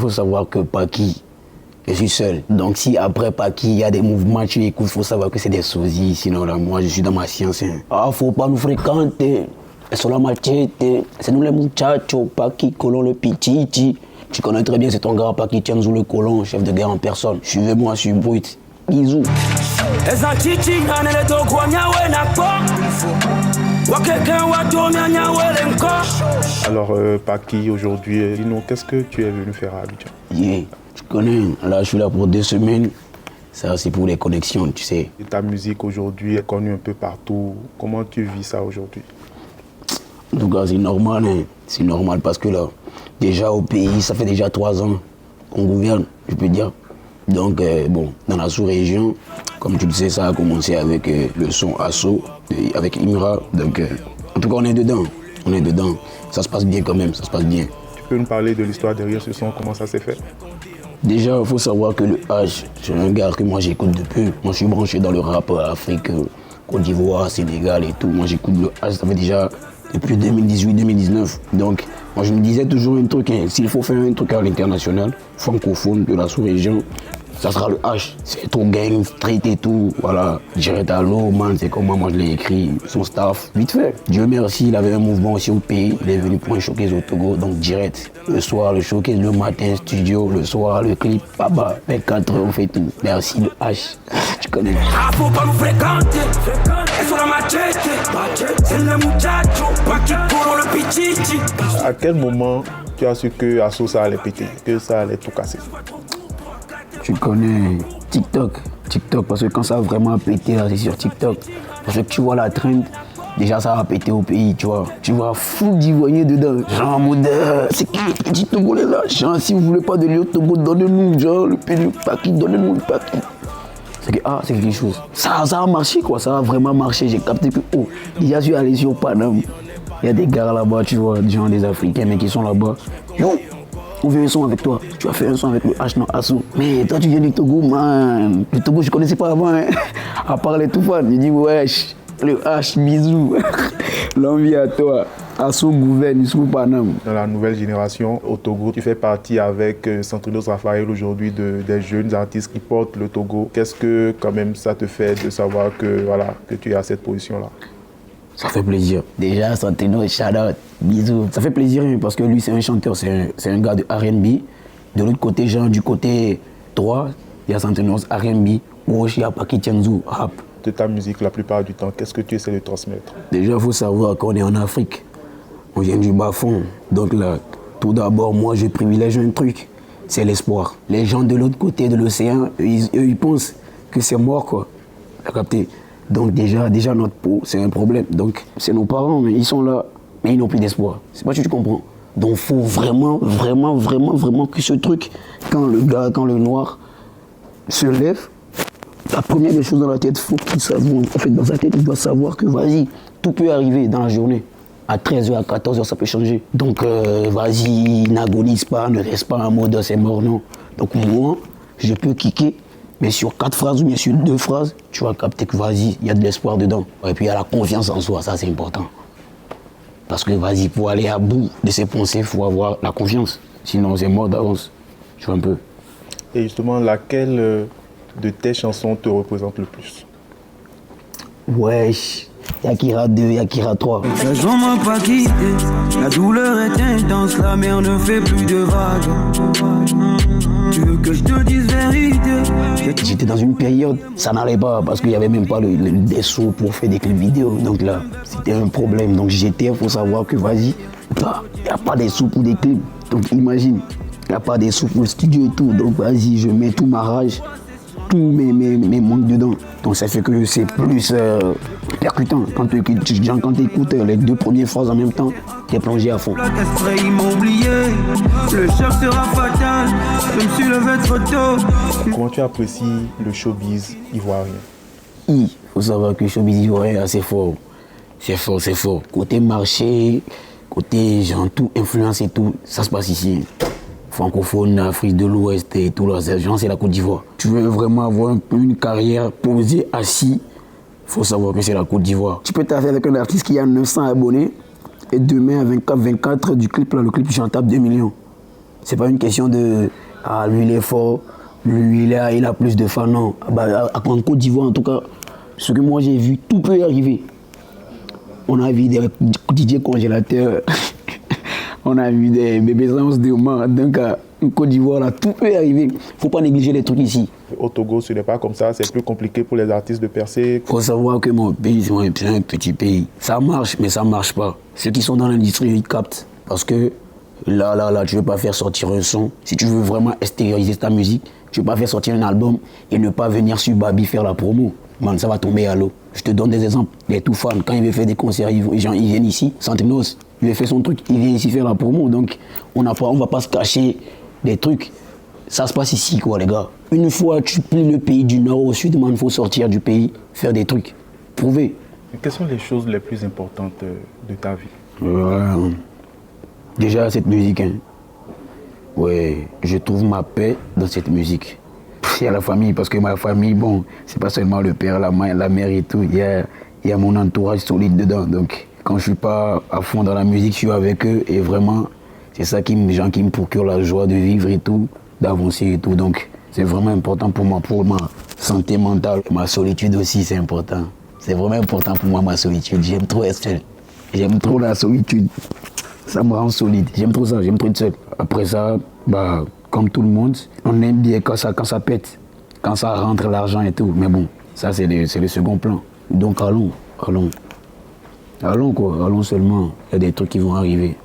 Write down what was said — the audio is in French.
faut savoir que Paki, je suis seul. Donc si après Paki, il y a des mouvements, tu écoutes, il faut savoir que c'est des sosies. Sinon, là, moi, je suis dans ma science. Hein. Ah, faut pas nous fréquenter. Sur la machete, c'est nous les muchachos, Paki, Colon, le Pichichi. Tu connais très bien, c'est ton gars Paki Tianzou, le colon, chef de guerre en personne. Suivez-moi, je suis brut. Bisous. Alors, Paki, aujourd'hui, dis-nous, qu'est-ce que tu es venu faire à Abidjan? Yeah, tu connais, là, je suis là pour 2 semaines. Ça, c'est pour les connexions, tu sais. Et ta musique aujourd'hui est connue un peu partout. Comment tu vis ça aujourd'hui? En tout cas, c'est normal, hein. C'est normal parce que là, déjà au pays, ça fait déjà 3 ans qu'on gouverne, je peux dire. Donc, bon, dans la sous-région, comme tu le sais, ça a commencé avec le son Asso, avec Imra. Donc, en tout cas, on est dedans. On est dedans. Ça se passe bien quand même, ça se passe bien. Tu peux nous parler de l'histoire derrière ce son, comment ça s'est fait? Déjà, il faut savoir que le H, c'est un gars que moi j'écoute depuis. Moi, je suis branché dans le rap Afrique, Côte d'Ivoire, Sénégal et tout. Moi, j'écoute le H, ça fait déjà depuis 2018-2019. Donc, moi, je me disais toujours un truc, hein, s'il faut faire un truc à l'international, francophone de la sous-région, ça sera le H. C'est tout gang, street et tout. Voilà, Direct à l'eau, man, c'est comment moi je l'ai écrit, son staff, vite fait. Dieu merci, il avait un mouvement aussi au pays. Il est venu pour un showcase au Togo, donc direct. Le soir, le showcase, le matin, studio, le soir, le clip, baba, 24 heures, on fait tout. Merci, le H. Tu connais. Ah, faut pas nous fréquenter. Et sur la machete, c'est le muchacho, pas qui court le pichichi. À quel moment tu as su que Asso ça allait péter, que ça allait tout casser? Tu connais TikTok, parce que quand ça a vraiment pété, là, c'est sur TikTok. Parce que tu vois la trend, déjà ça va péter au pays, tu vois. Tu vois fou d'Ivoiriens dedans. Genre en mode, c'est qui le petit Togolais là? Genre, si vous voulez pas de l'île Togo, donnez-nous, genre, le pays, le Paki, donnez-nous le Paki. C'est que, c'est quelque chose. Ça a marché, quoi, ça a vraiment marché. J'ai capté que, déjà, je suis allé sur Paname. Il y a des gars là-bas, tu vois, des gens, des Africains, mais qui sont là-bas. Yo, on veut un son avec toi. Tu as fait un son avec le H, non, Asso. Mais toi, tu viens du Togo, man. Le Togo, je connaissais pas avant, hein. À part les tout fans. J'ai dit, wesh, le H, bisous. L'envie à toi. Asso gouverne sous Paname. Dans la nouvelle génération, au Togo, tu fais partie avec Centrinos Raphaël aujourd'hui des jeunes artistes qui portent le Togo. Qu'est-ce que, quand même, ça te fait de savoir que, voilà, que tu es à cette position-là? Ça fait plaisir. Déjà, Santino, shout-out, bisous. Ça fait plaisir parce que lui, c'est un chanteur, c'est un gars de R&B. De l'autre côté, genre, du côté droit, il y a Santino R&B. Gauche, il y a Paki Tianzou, rap. De ta musique, la plupart du temps, qu'est-ce que tu essaies de transmettre? Déjà, il faut savoir qu'on est en Afrique. On vient du bas-fond. Donc là, tout d'abord, moi, je privilège un truc, c'est l'espoir. Les gens de l'autre côté de l'océan, ils pensent que c'est mort, quoi. T'as capté? Donc déjà notre peau, c'est un problème. Donc c'est nos parents, mais ils sont là, mais ils n'ont plus d'espoir. C'est pas ce que tu comprends. Donc il faut vraiment que ce truc, quand le noir se lève, la première des choses dans la tête, faut qu'il sache, en fait dans sa tête, il doit savoir que vas-y, tout peut arriver dans la journée. À 13h, à 14h, ça peut changer. Donc vas-y, n'agonise pas, ne reste pas en mode c'est mort, non. Donc moi, je peux kicker. Mais sur 4 phrases ou bien sur 2 phrases, tu vas capter que vas-y, il y a de l'espoir dedans. Et puis il y a la confiance en soi, ça c'est important. Parce que vas-y, pour aller à bout de ses pensées, il faut avoir la confiance. Sinon c'est mort d'avance. Tu vois un peu. Et justement, laquelle de tes chansons te représente le plus? Wesh, Yakira 2, Yakira 3. Les gens m'ont pas quitté, la douleur est intense, la mer ne fait plus de vagues. Tu veux que je te dise vérité? J'étais dans une période, ça n'allait pas parce qu'il n'y avait même pas des sous pour faire des clips vidéo. Donc là, c'était un problème. Donc j'étais, il faut savoir que vas-y, il n'y a pas des sous pour des clips. Donc imagine, il n'y a pas des sous pour le studio et tout. Donc vas-y, je mets tout ma rage, tous mes manques dedans. Donc ça fait que c'est plus percutant. Quand tu écoutes les 2 premières phrases en même temps, tu es plongé à fond. Ils m'ont oublié, le choc sera fatal, je me suis levé trop tôt. Comment tu apprécies le showbiz ivoirien? Il faut savoir que le showbiz ivoirien, c'est fort. C'est fort. Côté marché, côté genre tout, influence et tout, ça se passe ici. Francophone, Afrique de l'Ouest et tout, là, c'est la Côte d'Ivoire. Tu veux vraiment avoir une carrière posée, assis, il faut savoir que c'est la Côte d'Ivoire. Tu peux t'affaire avec un artiste qui a 900 abonnés et demain à 24 du clip, là, le clip j'en tape 2 millions. C'est pas une question de ah lui il est fort, lui il a plus de fans, non. Bah, en Côte d'Ivoire en tout cas, ce que moi j'ai vu, tout peut y arriver. On a vu des DJ congélateurs, on a vu des bébés de main, donc en Côte d'Ivoire là, tout peut y arriver. Faut pas négliger les trucs ici. Au Togo, ce n'est pas comme ça, c'est plus compliqué pour les artistes de percer. Faut savoir que mon pays, c'est un petit pays. Ça marche, mais ça marche pas. Ceux qui sont dans l'industrie, ils captent. Parce que là, tu veux pas faire sortir un son. Si tu veux vraiment extérioriser ta musique, tu veux pas faire sortir un album et ne pas venir sur Babi faire la promo. Man, ça va tomber à l'eau. Je te donne des exemples. Les tout fans, quand il veut faire des concerts, ils viennent ici. Santinos, il veut faire son truc, il vient ici faire la promo. Donc, on va pas se cacher des trucs. Ça se passe ici, quoi, les gars. Une fois tu plies le pays du nord au sud, il faut sortir du pays, faire des trucs, prouver. Quelles sont les choses les plus importantes de ta vie? Déjà, cette musique, hein. Ouais, je trouve ma paix dans cette musique. Il y a la famille, parce que ma famille, bon, c'est pas seulement le père, la mère et tout. Il y a mon entourage solide dedans. Donc, quand je suis pas à fond dans la musique, je suis avec eux. Et vraiment, c'est ça qui me procure la joie de vivre et tout, d'avancer et tout. Donc, c'est vraiment important pour moi, pour ma santé mentale. Ma solitude aussi, c'est important. C'est vraiment important pour moi, ma solitude. J'aime trop être seul. J'aime trop la solitude. Ça me rend solide. J'aime trop ça, j'aime trop être seul. Après ça, bah, comme tout le monde, on aime bien quand ça pète, quand ça rentre l'argent et tout. Mais bon, ça c'est le second plan. Donc allons quoi, allons seulement. Il y a des trucs qui vont arriver.